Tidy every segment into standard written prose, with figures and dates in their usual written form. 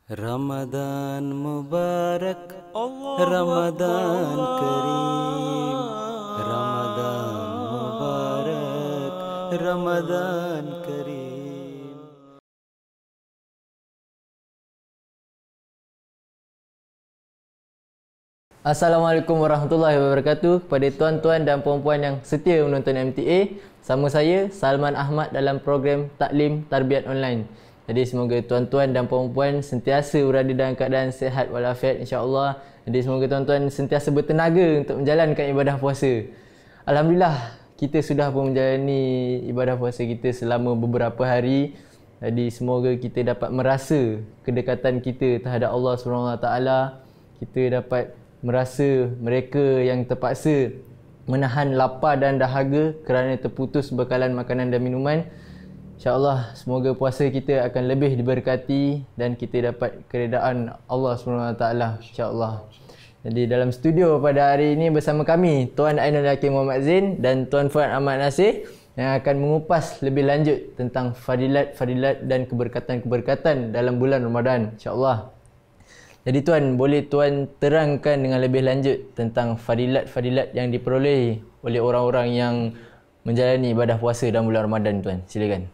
Ramadan Mubarak, Allahu Ramadan Kareem, Ramadan Akbar. Mubarak, Ramadan Kareem. Assalamualaikum warahmatullahi wabarakatuh kepada tuan-tuan dan puan-puan yang setia menonton MTA. Sama saya Salman Ahmad dalam program Taklim Tarbiyat Online. Jadi semoga tuan-tuan dan puan-puan sentiasa berada dalam keadaan sihat walafiat insya-Allah. Jadi semoga tuan-tuan sentiasa bertenaga untuk menjalankan ibadah puasa. Alhamdulillah kita sudah pun menjalani ibadah puasa kita selama beberapa hari. Jadi semoga kita dapat merasa kedekatan kita terhadap Allah SWT. Kita dapat merasa mereka yang terpaksa menahan lapar dan dahaga kerana terputus bekalan makanan dan minuman. InsyaAllah semoga puasa kita akan lebih diberkati dan kita dapat keredaan Allah SWT insyaAllah. Jadi dalam studio pada hari ini bersama kami Tuan Ainul Hakim Muhammad Zain dan Tuan Fuad Ahmad Nasir yang akan mengupas lebih lanjut tentang fadilat-fadilat dan keberkatan-keberkatan dalam bulan Ramadan insyaAllah. Jadi Tuan, boleh Tuan terangkan dengan lebih lanjut tentang fadilat-fadilat yang diperolehi oleh orang-orang yang menjalani ibadah puasa dalam bulan Ramadan, Tuan. Silakan.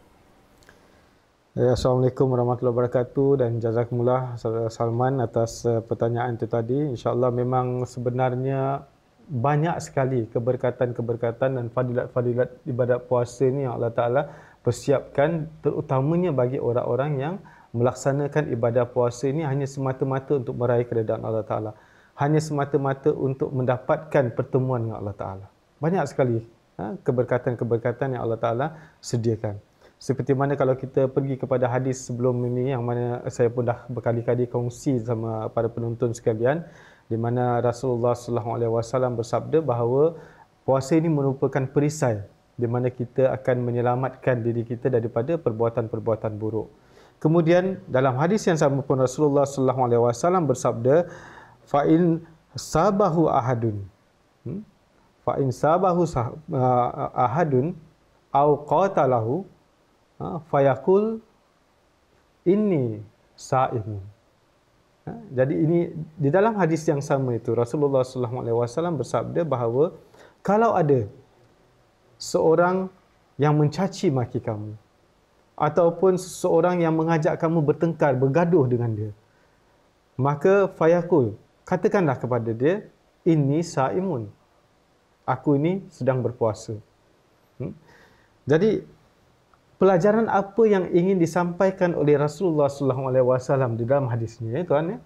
Ya, Assalamualaikum warahmatullahi wabarakatuh dan jazakumullah Salman atas pertanyaan itu tadi. InsyaAllah memang sebenarnya banyak sekali keberkatan-keberkatan dan fadilat-fadilat ibadat puasa ni yang Allah Ta'ala persiapkan terutamanya bagi orang-orang yang melaksanakan ibadah puasa ini hanya semata-mata untuk meraih keredaan Allah Ta'ala. Hanya semata-mata untuk mendapatkan pertemuan dengan Allah Ta'ala. Banyak sekali keberkatan-keberkatan yang Allah Ta'ala sediakan. Seperti mana kalau kita pergi kepada hadis sebelum ini yang mana saya pun dah berkali-kali kongsi sama para penonton sekalian, di mana Rasulullah SAW bersabda bahawa puasa ini merupakan perisai di mana kita akan menyelamatkan diri kita daripada perbuatan-perbuatan buruk. Kemudian dalam hadis yang sama pun Rasulullah SAW bersabda, fa'in sabahu ahadun, fa'in sabahu ahadun au qatalahu fayaqul inni sa'imun. Jadi ini di dalam hadis yang sama itu Rasulullah SAW bersabda bahawa kalau ada seorang yang mencaci maki kamu ataupun seseorang yang mengajak kamu bertengkar, bergaduh dengan dia, maka fayaqul, katakanlah kepada dia, inni sa'imun, aku ini sedang berpuasa. Jadi pelajaran apa yang ingin disampaikan oleh Rasulullah SAW di dalam hadis ini, tuan, ya?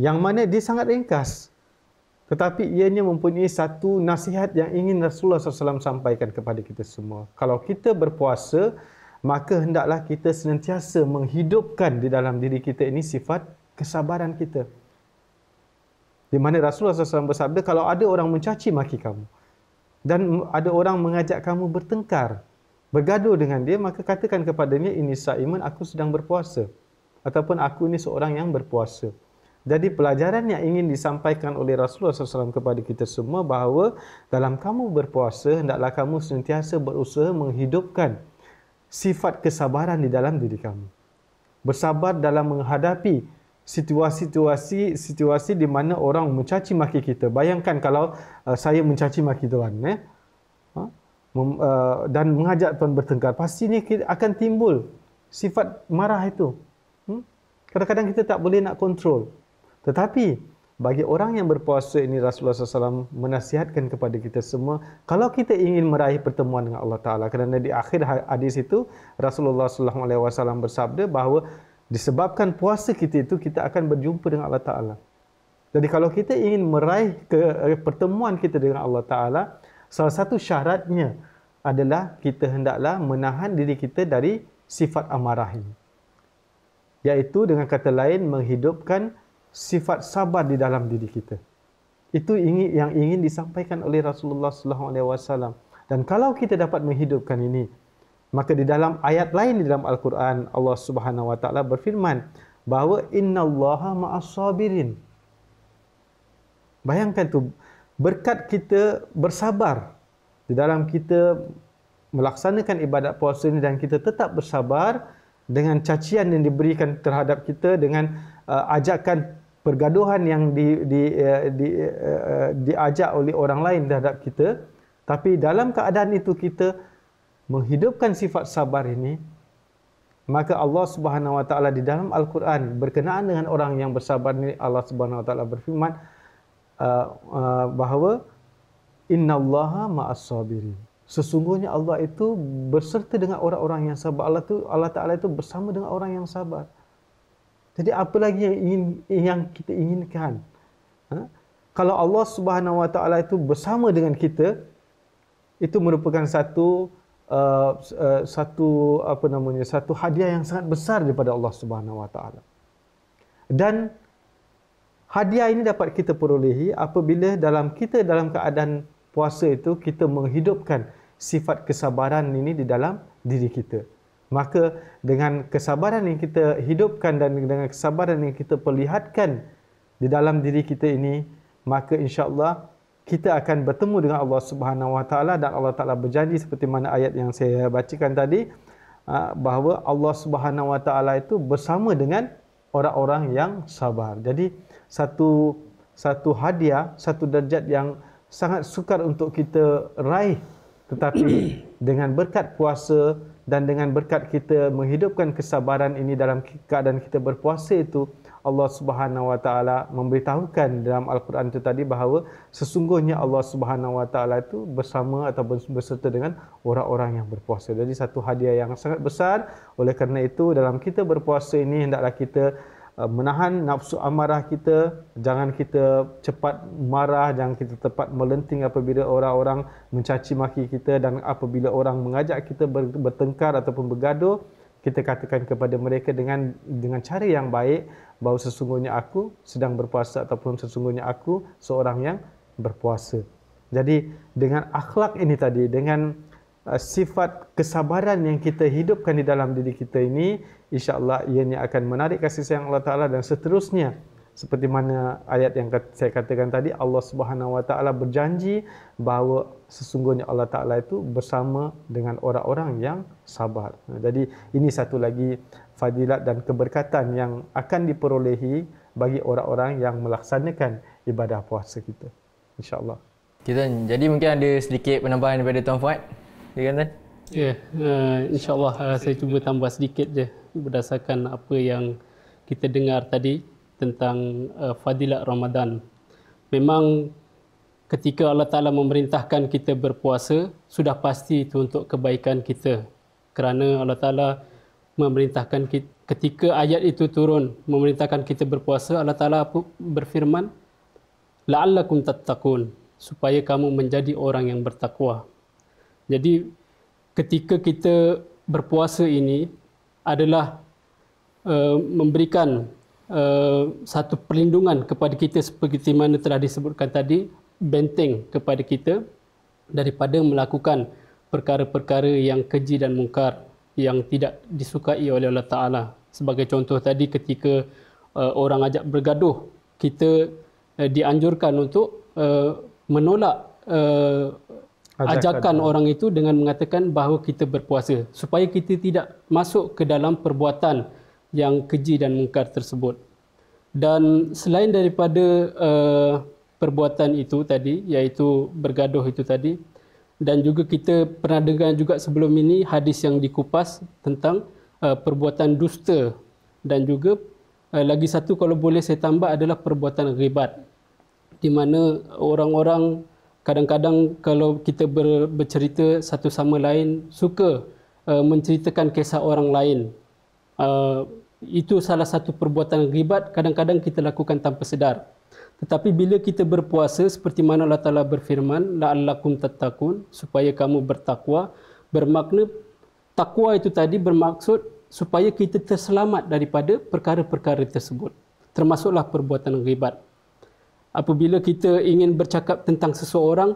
Yang mana dia sangat ringkas, tetapi ianya mempunyai satu nasihat yang ingin Rasulullah SAW sampaikan kepada kita semua. Kalau kita berpuasa, maka hendaklah kita senantiasa menghidupkan di dalam diri kita ini sifat kesabaran kita. Di mana Rasulullah SAW bersabda, kalau ada orang mencaci maki kamu dan ada orang mengajak kamu bertengkar, bergaduh dengan dia, maka katakan kepadanya, ini sa'iman, aku sedang berpuasa. Ataupun aku ini seorang yang berpuasa. Jadi pelajaran yang ingin disampaikan oleh Rasulullah SAW kepada kita semua bahawa dalam kamu berpuasa, hendaklah kamu sentiasa berusaha menghidupkan sifat kesabaran di dalam diri kamu. Bersabar dalam menghadapi situasi di mana orang mencaci maki kita. Bayangkan kalau saya mencaci maki tuan, dan mengajak tuan bertengkar, pastinya akan timbul sifat marah itu. Kadang-kadang kita tak boleh nak kontrol. Tetapi bagi orang yang berpuasa ini, Rasulullah SAW menasihatkan kepada kita semua, kalau kita ingin meraih pertemuan dengan Allah Ta'ala, kerana di akhir hadis itu Rasulullah SAW bersabda bahawa disebabkan puasa kita itu, kita akan berjumpa dengan Allah Ta'ala. Jadi kalau kita ingin meraih pertemuan kita dengan Allah Ta'ala, salah satu syaratnya adalah kita hendaklah menahan diri kita dari sifat amarah ini. Iaitu dengan kata lain, menghidupkan sifat sabar di dalam diri kita. Itu yang ingin disampaikan oleh Rasulullah SAW. Dan kalau kita dapat menghidupkan ini, maka di dalam ayat lain di dalam Al-Quran, Allah Subhanahu Wa Taala berfirman bahawa innallaha ma'as sabirin. Bayangkan tu, berkat kita bersabar di dalam kita melaksanakan ibadat puasa ini dan kita tetap bersabar, dengan cacian yang diberikan terhadap kita, dengan ajakan pergaduhan yang diajak oleh orang lain terhadap kita. Tapi dalam keadaan itu kita menghidupkan sifat sabar ini, maka Allah Subhanahu Wa Taala di dalam Al-Quran berkenaan dengan orang yang bersabar ini, Allah Subhanahu Wa Taala berfirman bahawa innallaha ma'as sabirin. Sesungguhnya Allah itu berserta dengan orang-orang yang sabar. Allah Taala itu bersama dengan orang yang sabar. Jadi apa lagi yang kita inginkan? Kalau Allah Subhanahu Wa Taala itu bersama dengan kita, itu merupakan satu hadiah yang sangat besar daripada Allah Subhanahu Wa Taala. Dan hadiah ini dapat kita perolehi apabila dalam keadaan puasa itu kita menghidupkan sifat kesabaran ini di dalam diri kita. Maka dengan kesabaran yang kita hidupkan dan dengan kesabaran yang kita perlihatkan di dalam diri kita ini, maka insya-Allah kita akan bertemu dengan Allah Subhanahu Wa Taala, dan Allah Taala berjanji seperti mana ayat yang saya bacakan tadi, bahawa Allah Subhanahu Wa Taala itu bersama dengan orang-orang yang sabar. Jadi satu hadiah, satu darjat yang sangat sukar untuk kita raih, tetapi dengan berkat puasa dan dengan berkat kita menghidupkan kesabaran ini dalam keadaan kita berpuasa itu, Allah Subhanahu Wa Taala memberitahukan dalam Al-Quran itu tadi bahawa sesungguhnya Allah Subhanahu Wa Taala itu bersama ataupun berserta dengan orang-orang yang berpuasa. Jadi satu hadiah yang sangat besar. Oleh kerana itu dalam kita berpuasa ini hendaklah kita menahan nafsu amarah kita, jangan kita cepat marah, jangan kita cepat melenting apabila orang-orang mencaci maki kita, dan apabila orang mengajak kita bertengkar ataupun bergaduh, kita katakan kepada mereka dengan cara yang baik bahawa sesungguhnya aku sedang berpuasa ataupun sesungguhnya aku seorang yang berpuasa. Jadi dengan akhlak ini tadi, dengan sifat kesabaran yang kita hidupkan di dalam diri kita ini, insya-Allah ianya akan menarik kasih sayang Allah Taala, dan seterusnya seperti mana ayat yang saya katakan tadi, Allah Subhanahu Wa Taala berjanji bahawa sesungguhnya Allah Taala itu bersama dengan orang-orang yang sabar. Jadi ini satu lagi fadilat dan keberkatan yang akan diperolehi bagi orang-orang yang melaksanakan ibadah puasa kita, insya-Allah. Jadi mungkin ada sedikit penambahan daripada Tuan Fuad. Silakan. Ya, insya-Allah saya cuba tambah sedikit je berdasarkan apa yang kita dengar tadi tentang fadilat Ramadan. Memang ketika Allah Ta'ala memerintahkan kita berpuasa, sudah pasti itu untuk kebaikan kita. Kerana Allah Ta'ala memerintahkan kita, ketika ayat itu turun memerintahkan kita berpuasa, Allah Ta'ala berfirman, la'allakum tattaqun, supaya kamu menjadi orang yang bertakwa. Jadi ketika kita berpuasa ini adalah memberikan satu perlindungan kepada kita seperti mana telah disebutkan tadi, benteng kepada kita daripada melakukan perkara-perkara yang keji dan mungkar yang tidak disukai oleh Allah Ta'ala. Sebagai contoh tadi, ketika orang ajak bergaduh, kita dianjurkan untuk menolak ajakan orang itu dengan mengatakan bahawa kita berpuasa, supaya kita tidak masuk ke dalam perbuatan yang keji dan mungkar tersebut. Dan selain daripada perbuatan itu tadi, iaitu bergaduh itu tadi, dan juga kita pernah dengar juga sebelum ini hadis yang dikupas tentang perbuatan dusta, dan juga lagi satu kalau boleh saya tambah adalah perbuatan ghibat, di mana orang-orang kadang-kadang kalau kita bercerita satu sama lain suka menceritakan kisah orang lain. Itu salah satu perbuatan ghibat, kadang-kadang kita lakukan tanpa sedar. Tetapi bila kita berpuasa, seperti mana Allah Ta'ala berfirman, la'allakum tattaqun, supaya kamu bertakwa, bermakna takwa itu tadi bermaksud supaya kita terselamat daripada perkara-perkara tersebut, termasuklah perbuatan ghibat. Apabila kita ingin bercakap tentang seseorang,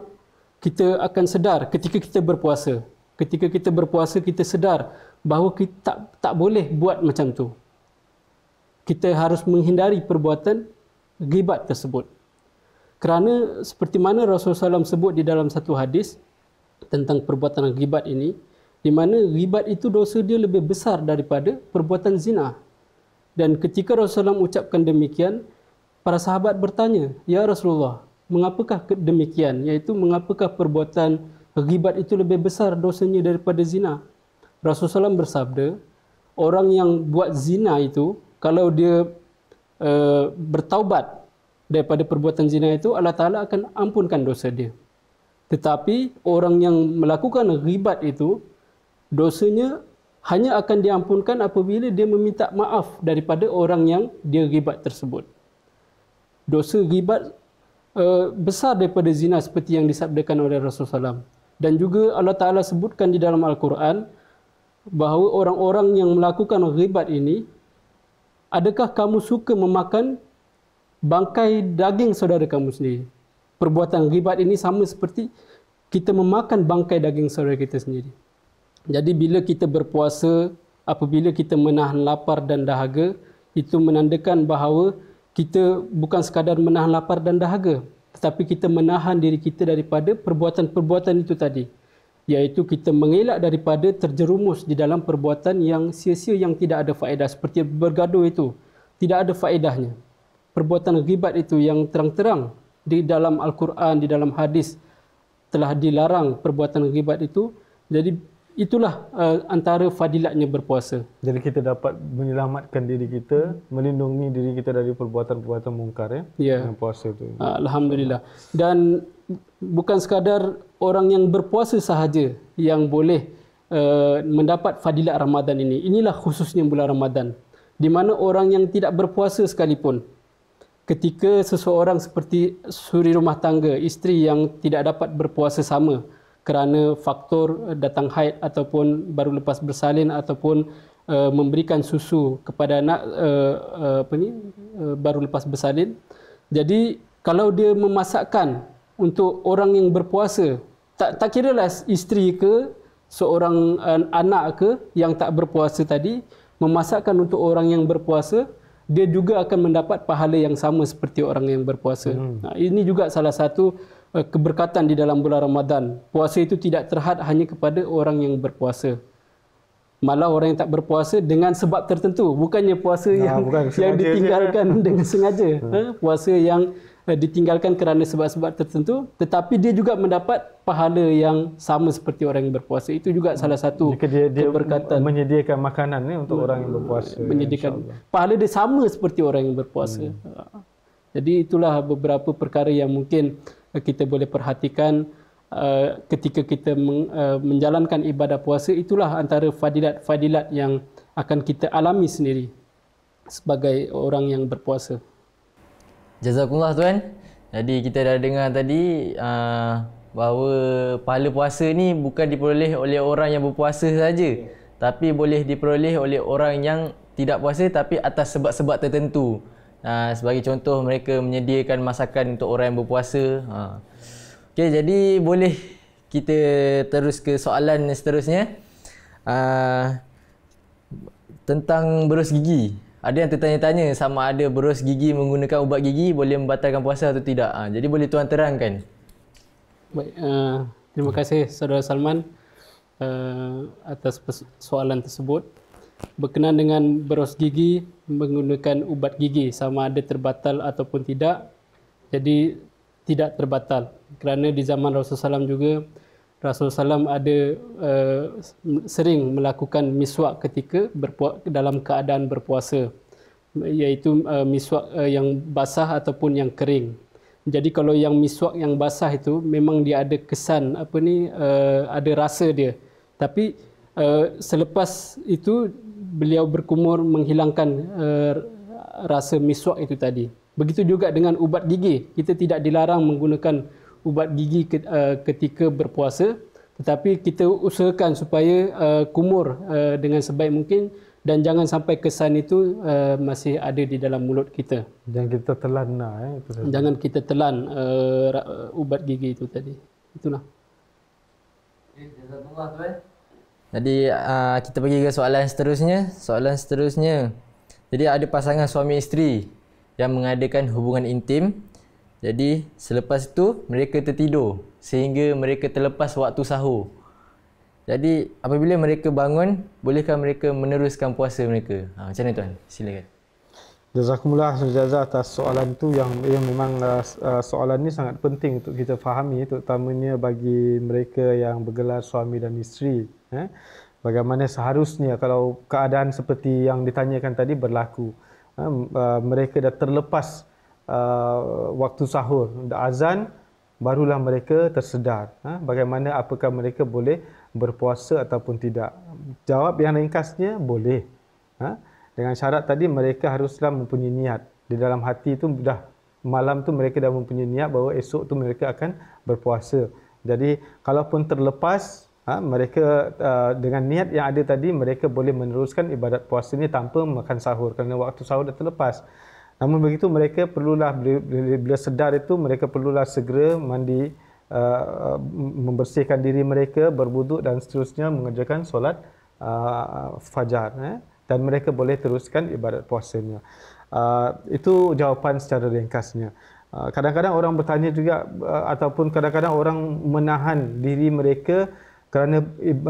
kita akan sedar ketika kita berpuasa. Ketika kita berpuasa, kita sedar bahawa kita tak boleh buat macam tu. Kita harus menghindari perbuatan ghibat tersebut. Kerana seperti mana Rasulullah SAW sebut di dalam satu hadis tentang perbuatan ghibat ini, di mana ghibat itu dosa dia lebih besar daripada perbuatan zina. Dan ketika Rasulullah SAW ucapkan demikian, para sahabat bertanya, "Ya Rasulullah, mengapakah demikian? Iaitu mengapakah perbuatan ghibat itu lebih besar dosanya daripada zina?" Rasulullah SAW bersabda, orang yang buat zina itu, kalau dia bertaubat daripada perbuatan zina itu, Allah Ta'ala akan ampunkan dosa dia. Tetapi orang yang melakukan ghibat itu, dosanya hanya akan diampunkan apabila dia meminta maaf daripada orang yang dia ghibat tersebut. Dosa ghibat besar daripada zina seperti yang disabdakan oleh Rasulullah SAW. Dan juga Allah Ta'ala sebutkan di dalam Al-Quran bahawa orang-orang yang melakukan ghibat ini, adakah kamu suka memakan bangkai daging saudara kamu sendiri? Perbuatan ghibat ini sama seperti kita memakan bangkai daging saudara kita sendiri. Jadi bila kita berpuasa, apabila kita menahan lapar dan dahaga, itu menandakan bahawa kita bukan sekadar menahan lapar dan dahaga, tetapi kita menahan diri kita daripada perbuatan-perbuatan itu tadi. Iaitu kita mengelak daripada terjerumus di dalam perbuatan yang sia-sia, yang tidak ada faedah. Seperti bergaduh itu, tidak ada faedahnya. Perbuatan ghibat itu yang terang-terang di dalam Al-Quran, di dalam hadis telah dilarang perbuatan ghibat itu. Jadi itulah antara fadilatnya berpuasa. Jadi kita dapat menyelamatkan diri kita, melindungi diri kita dari perbuatan-perbuatan mungkar dengan puasa itu. Alhamdulillah. Dan bukan sekadar orang yang berpuasa sahaja yang boleh mendapat fadilat Ramadan ini. Inilah khususnya bulan Ramadan, di mana orang yang tidak berpuasa sekalipun, ketika seseorang seperti suri rumah tangga, isteri yang tidak dapat berpuasa sama kerana faktor datang haid ataupun baru lepas bersalin ataupun memberikan susu kepada anak baru lepas bersalin. Jadi kalau dia memasakkan untuk orang yang berpuasa, tak kiralah isteri ke seorang anak ke yang tak berpuasa tadi, memasakkan untuk orang yang berpuasa, dia juga akan mendapat pahala yang sama seperti orang yang berpuasa. Ini juga salah satu keberkatan di dalam bulan Ramadan. Puasa itu tidak terhad hanya kepada orang yang berpuasa. Malah orang yang tak berpuasa dengan sebab tertentu, bukannya puasa yang ditinggalkan dengan sengaja. Puasa yang ditinggalkan kerana sebab-sebab tertentu, tetapi dia juga mendapat pahala yang sama seperti orang yang berpuasa. Itu juga salah satu keberkatan. Menyediakan makanan untuk orang yang berpuasa. Menyediakan pahala dia sama seperti orang yang berpuasa. Jadi itulah beberapa perkara yang mungkin kita boleh perhatikan ketika kita menjalankan ibadah puasa. Itulah antara fadilat-fadilat yang akan kita alami sendiri sebagai orang yang berpuasa. Jazakumullah tuan. Jadi kita dah dengar tadi bahawa pahala puasa ni bukan diperoleh oleh orang yang berpuasa saja, tapi boleh diperoleh oleh orang yang tidak puasa tapi atas sebab-sebab tertentu. Sebagai contoh, mereka menyediakan masakan untuk orang yang berpuasa. Okey, jadi boleh kita terus ke soalan seterusnya. Tentang berus gigi. Ada yang tertanya-tanya sama ada berus gigi menggunakan ubat gigi boleh membatalkan puasa atau tidak. Jadi boleh tuan terangkan. Baik, terima kasih Saudara Salman atas soalan tersebut. Berkenaan dengan berus gigi menggunakan ubat gigi, sama ada terbatal ataupun tidak. Jadi tidak terbatal. Kerana di zaman Rasulullah SAW juga, Rasulullah SAW ada sering melakukan miswak ketika dalam keadaan berpuasa, iaitu miswak yang basah ataupun yang kering. Jadi kalau yang miswak yang basah itu memang dia ada kesan ada rasa dia. Tapi selepas itu beliau berkumur menghilangkan rasa miswak itu tadi. Begitu juga dengan ubat gigi. Kita tidak dilarang menggunakan ubat gigi ketika berpuasa, tetapi kita usahakan supaya kumur dengan sebaik mungkin dan jangan sampai kesan itu masih ada di dalam mulut kita. Jangan kita telan jangan kita telan ubat gigi itu tadi. Itulah. Jadi kita pergi ke soalan seterusnya. Jadi ada pasangan suami isteri yang mengadakan hubungan intim. Jadi selepas itu mereka tertidur sehingga mereka terlepas waktu sahur. Jadi apabila mereka bangun, bolehkah mereka meneruskan puasa mereka? Macam mana tuan? Silakan. Jazakumullah Ustaz atas soalan tu yang memang soalan ni sangat penting untuk kita fahami, terutamanya bagi mereka yang bergelar suami dan isteri. Bagaimana seharusnya kalau keadaan seperti yang ditanyakan tadi berlaku. Mereka dah terlepas waktu sahur, dah azan, barulah mereka tersedar. Bagaimana, apakah mereka boleh berpuasa ataupun tidak? Jawab yang ringkasnya, boleh. Dengan syarat tadi mereka haruslah mempunyai niat. Di dalam hati tu dah malam tu mereka dah mempunyai niat bahawa esok tu mereka akan berpuasa. Jadi kalaupun terlepas, mereka dengan niat yang ada tadi, mereka boleh meneruskan ibadat puasa ni tanpa makan sahur kerana waktu sahur dah terlepas. Namun begitu mereka perlulah bila sedar itu mereka perlulah segera mandi, membersihkan diri mereka, berwuduk dan seterusnya, mengerjakan solat fajar. Dan mereka boleh teruskan ibadat puasanya. Itu jawapan secara ringkasnya. Kadang-kadang orang bertanya juga ataupun kadang-kadang orang menahan diri mereka kerana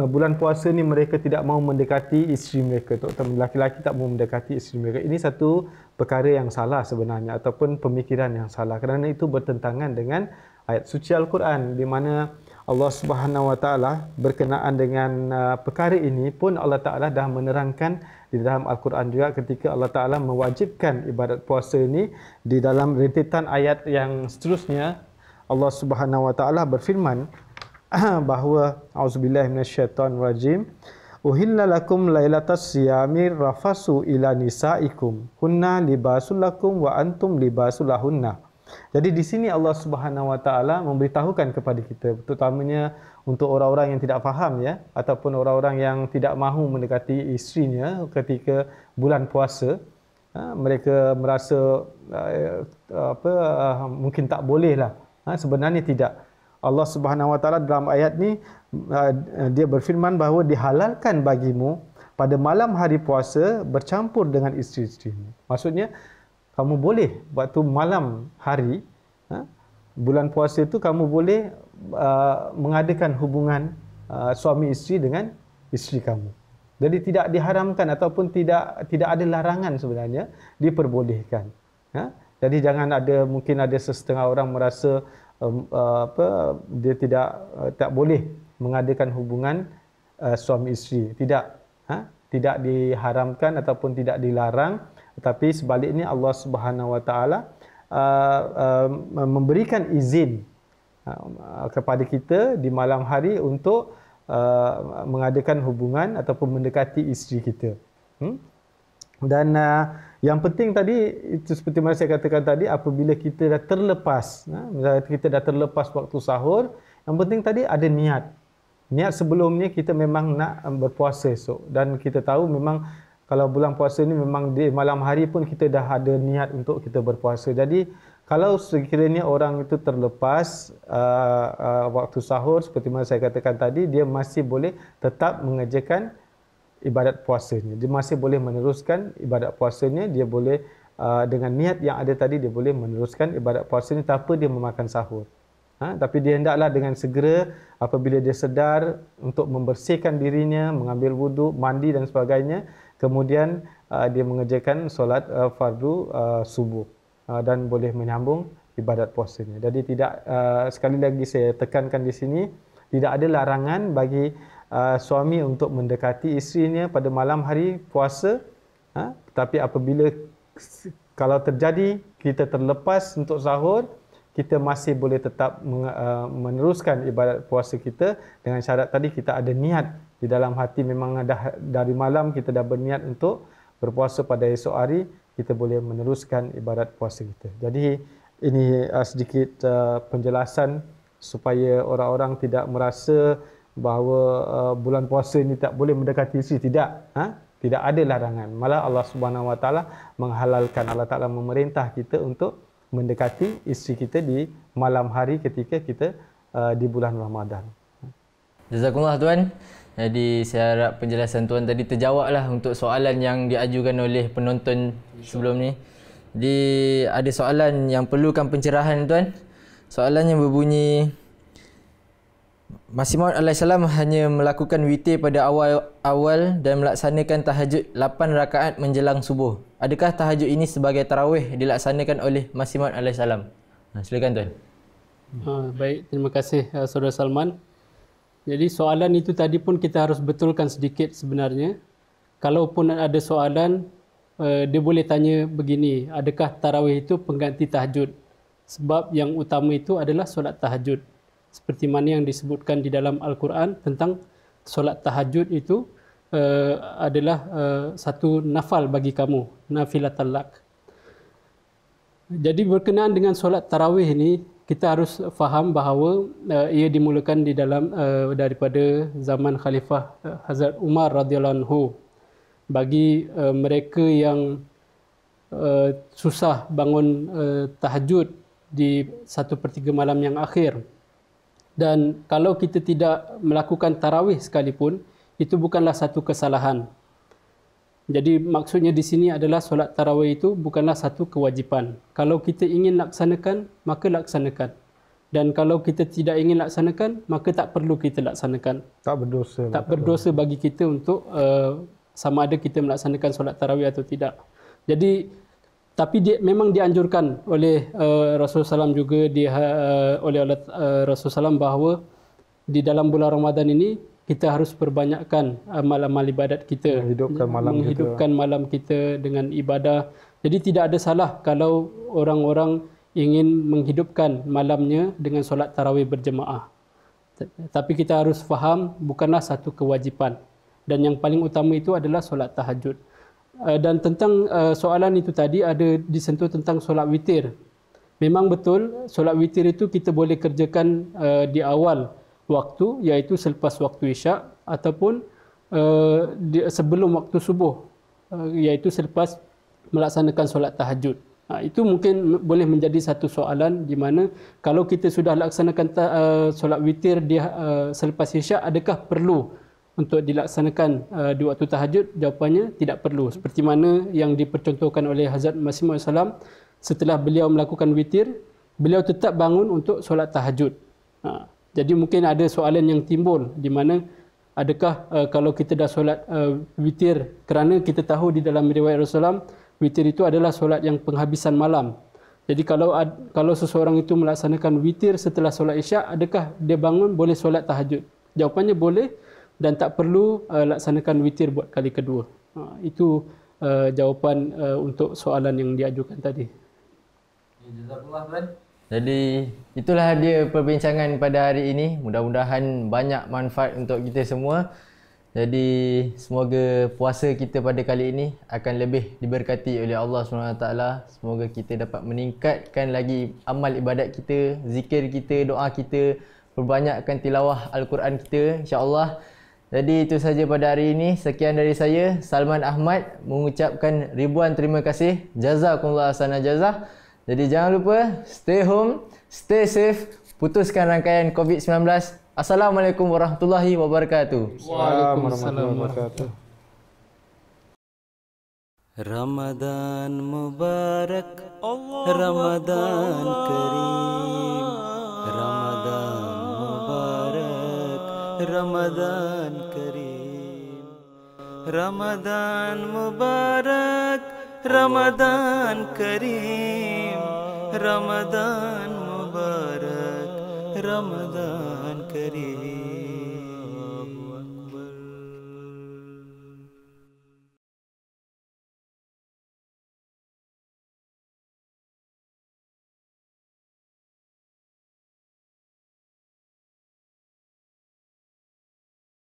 bulan puasa ni mereka tidak mahu mendekati isteri mereka, terutama lelaki-lelaki tak mahu mendekati isteri mereka. Ini satu perkara yang salah sebenarnya ataupun pemikiran yang salah kerana itu bertentangan dengan ayat suci Al-Quran di mana Allah Subhanahu Wa Taala berkenaan dengan perkara ini pun Allah Taala dah menerangkan di dalam Al-Quran juga ketika Allah Taala mewajibkan ibadat puasa ini di dalam rentetan ayat yang seterusnya. Allah Subhanahu Wa Taala berfirman bahawa auzubillahi minasyaitonirrajim, uhilla lakum lailatas siyami rafasu ila nisaikum hunna libasul lakum wa antum libasul lahunna. Jadi di sini Allah Subhanahu Wa Taala memberitahukan kepada kita, terutamanya untuk orang-orang yang tidak faham ya, ataupun orang-orang yang tidak mahu mendekati isterinya ketika bulan puasa, mereka merasa mungkin tak boleh lah. Sebenarnya tidak. Allah Subhanahu Wa Taala dalam ayat ni dia berfirman bahawa dihalalkan bagimu pada malam hari puasa bercampur dengan isteri-isterimu. Maksudnya kamu boleh waktu malam hari bulan puasa itu kamu boleh mengadakan hubungan suami isteri dengan isteri kamu. Jadi tidak diharamkan ataupun tidak ada larangan, sebenarnya diperbolehkan. Jadi jangan mungkin ada setengah orang merasa dia tak boleh mengadakan hubungan suami isteri. Tidak diharamkan ataupun tidak dilarang, tetapi sebaliknya Allah Subhanahu Wa Taala memberikan izin kepada kita di malam hari untuk mengadakan hubungan ataupun mendekati isteri kita. Dan yang penting tadi itu seperti mana saya katakan tadi, apabila kita dah terlepas, kita dah terlepas waktu sahur, yang penting tadi ada niat. Niat sebelumnya kita memang nak berpuasa esok, dan kita tahu memang kalau bulan puasa ni memang di malam hari pun kita dah ada niat untuk kita berpuasa. Jadi kalau sekiranya orang itu terlepas waktu sahur seperti mana saya katakan tadi, dia masih boleh tetap mengerjakan ibadat puasanya. Dia masih boleh meneruskan ibadat puasanya, dia boleh dengan niat yang ada tadi dia boleh meneruskan ibadat puasanya tanpa dia memakan sahur. Tapi dia hendaklah dengan segera apabila dia sedar untuk membersihkan dirinya, mengambil wuduk, mandi dan sebagainya, kemudian dia mengerjakan solat fardu subuh dan boleh menyambung ibadat puasanya. Jadi tidak, sekali lagi saya tekankan di sini, tidak ada larangan bagi suami untuk mendekati isterinya pada malam hari puasa, tapi apabila kalau terjadi kita terlepas untuk sahur, kita masih boleh tetap meneruskan ibadat puasa kita dengan syarat tadi kita ada niat di dalam hati, memang dah dari malam kita dah berniat untuk berpuasa pada esok hari, kita boleh meneruskan ibadat puasa kita. Jadi ini sedikit penjelasan supaya orang-orang tidak merasa bahawa bulan puasa ini tak boleh mendekati isteri. Tidak ada larangan. Malah Allah Subhanahu Wa Taala menghalalkan. Allah Taala memerintah kita untuk mendekati isteri kita di malam hari ketika kita di bulan Ramadan. Jazakumullah tuan. Jadi saya harap penjelasan tuan tadi terjawablah untuk soalan yang diajukan oleh penonton sebelum ni. Jadi ada soalan yang perlukan pencerahan tuan. Soalannya berbunyi, Masih Maud alaihissalam hanya melakukan witir pada awal dan melaksanakan tahajud 8 rakaat menjelang subuh. Adakah tahajud ini sebagai tarawih dilaksanakan oleh Masih Maud alaihissalam? Silakan tuan. Baik, terima kasih Saudara Salman. Jadi soalan itu tadi pun kita harus betulkan sedikit sebenarnya. Kalaupun ada soalan, dia boleh tanya begini, adakah tarawih itu pengganti tahajud? Sebab yang utama itu adalah solat tahajud. Seperti mana yang disebutkan di dalam Al-Quran tentang solat tahajud itu adalah satu nafal bagi kamu, nafilatal lak. Jadi berkenaan dengan solat tarawih ini, kita harus faham bahawa ia dimulakan di dalam daripada zaman Khalifah Hazrat Umar radhiyallahu anhu. Bagi mereka yang susah bangun tahajud di 1/3 malam yang akhir. Dan kalau kita tidak melakukan tarawih sekalipun, itu bukanlah satu kesalahan. Jadi maksudnya di sini adalah solat tarawih itu bukanlah satu kewajipan. Kalau kita ingin laksanakan, maka laksanakan. Dan kalau kita tidak ingin laksanakan, maka tak perlu kita laksanakan. Tak berdosa. Tak berdosa bagi kita untuk sama ada kita melaksanakan solat tarawih atau tidak. Jadi tapi memang dianjurkan oleh Rasulullah SAW juga oleh Rasulullah SAW bahawa di dalam bulan Ramadan ini kita harus perbanyakkan amal-amal ibadat kita, menghidupkan malam kita dengan ibadah. Jadi tidak ada salah kalau orang-orang ingin menghidupkan malamnya dengan solat tarawih berjemaah. Tapi kita harus faham bukanlah satu kewajipan. Dan yang paling utama itu adalah solat tahajud. Dan tentang soalan itu tadi ada disentuh tentang solat witir. Memang betul solat witir itu kita boleh kerjakan di awal waktu, iaitu selepas waktu isyak, ataupun sebelum waktu subuh, iaitu selepas melaksanakan solat tahajud. Itu mungkin boleh menjadi satu soalan di mana kalau kita sudah laksanakan solat witir selepas isyak, adakah perlu untuk dilaksanakan di waktu tahajud? Jawapannya tidak perlu. Seperti mana yang dipercontohkan oleh Hazrat Masih Maud SAW, setelah beliau melakukan witir, beliau tetap bangun untuk solat tahajud. Jadi mungkin ada soalan yang timbul di mana adakah kalau kita dah solat witir, kerana kita tahu di dalam riwayat Rasulullah, witir itu adalah solat yang penghabisan malam. Jadi kalau seseorang itu melaksanakan witir setelah solat isyak, adakah dia bangun boleh solat tahajud? Jawapannya boleh, dan tak perlu laksanakan witir buat kali kedua. Itu jawapan untuk soalan yang diajukan tadi. Jazakallah tuan. Jadi itulah dia perbincangan pada hari ini. Mudah-mudahan banyak manfaat untuk kita semua. Jadi semoga puasa kita pada kali ini akan lebih diberkati oleh Allah SWT. Semoga kita dapat meningkatkan lagi amal ibadat kita, zikir kita, doa kita, perbanyakkan tilawah Al-Quran kita, insya-Allah. Jadi itu saja pada hari ini. Sekian dari saya, Salman Ahmad, mengucapkan ribuan terima kasih. Jazakumullah ahsanal jazah. Jadi jangan lupa stay home, stay safe, putuskan rangkaian COVID-19. Assalamualaikum warahmatullahi wabarakatuh. Waalaikumsalam warahmatullahi wabarakatuh. Ramadan Mubarak, Ramadan Kareem, Ramadan Mubarak, Ramadan Kareem, Ramadan Mubarak, Ramadan Kareem, Ramadan Mubarak, Ramadan Kareem.